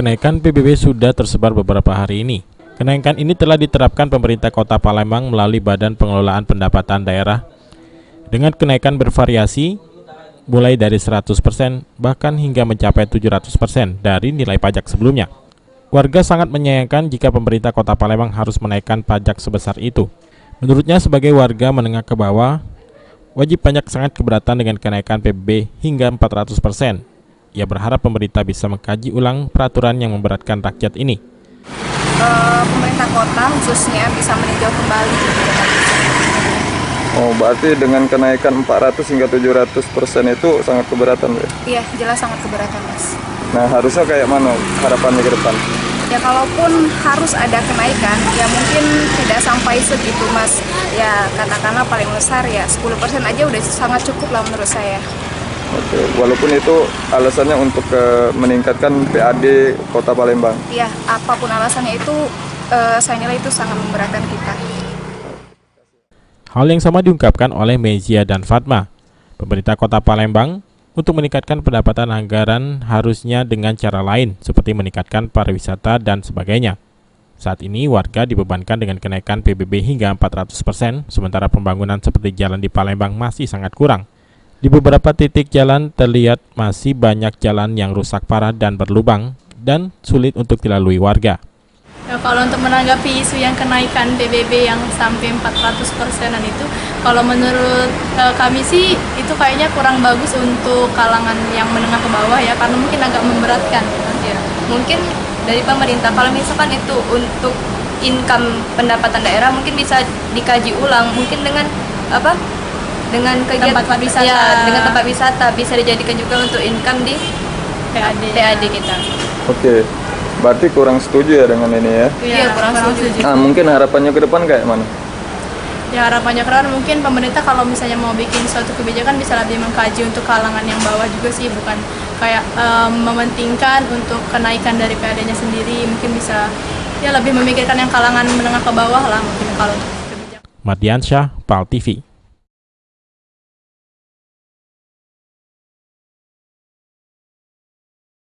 kenaikan PBB sudah tersebar beberapa hari ini. Kenaikan ini telah diterapkan pemerintah Kota Palembang melalui Badan Pengelolaan Pendapatan Daerah dengan kenaikan bervariasi mulai dari 100% bahkan hingga mencapai 700% dari nilai pajak sebelumnya. Warga sangat menyayangkan jika pemerintah Kota Palembang harus menaikkan pajak sebesar itu. Menurutnya sebagai warga menengah ke bawah, wajib pajak sangat keberatan dengan kenaikan PBB hingga 400%. Ia berharap pemerintah bisa mengkaji ulang peraturan yang memberatkan rakyat ini. Pemerintah kota khususnya bisa meninjau kembali. Oh, berarti dengan kenaikan 400 hingga 700% itu sangat keberatan, ya? Iya, jelas sangat keberatan, Mas. Nah, harusnya kayak mana harapannya ke depan? Ya, kalaupun harus ada kenaikan, ya mungkin tidak sampai segitu, Mas. Ya, katakanlah paling besar ya 10% aja udah sangat cukup lah menurut saya. Oke, walaupun itu alasannya untuk meningkatkan PAD Kota Palembang. Ya, apapun alasannya itu, saya nilai itu sangat memberatkan kita. Hal yang sama diungkapkan oleh Mezia dan Fatma. Pemerintah Kota Palembang untuk meningkatkan pendapatan anggaran harusnya dengan cara lain, seperti meningkatkan pariwisata dan sebagainya. Saat ini warga dibebankan dengan kenaikan PBB hingga 400%, sementara pembangunan seperti jalan di Palembang masih sangat kurang. Di beberapa titik jalan terlihat masih banyak jalan yang rusak parah dan berlubang dan sulit untuk dilalui warga. Ya, kalau untuk menanggapi isu yang kenaikan PBB yang sampai 400%-an itu, kalau menurut kami sih itu kayaknya kurang bagus untuk kalangan yang menengah ke bawah ya, karena mungkin agak memberatkan. Ya, mungkin dari pemerintah kalau misalkan itu untuk income pendapatan daerah mungkin bisa dikaji ulang, mungkin dengan dengan kegiatan tempat wisata. Ya, dengan tempat wisata bisa dijadikan juga untuk income di PAD kita. Oke, berarti kurang setuju ya dengan ini ya? Iya, kurang setuju. Nah, mungkin harapannya ke depan kayak mana? Ya, harapannya karena mungkin pemerintah kalau misalnya mau bikin suatu kebijakan bisa lebih mengkaji untuk kalangan yang bawah juga sih, bukan kayak mementingkan untuk kenaikan dari PAD-nya sendiri. Mungkin bisa ya lebih memikirkan yang kalangan menengah ke bawah lah mungkin kalau untuk kebijakan. Mardiansyah, PAL TV.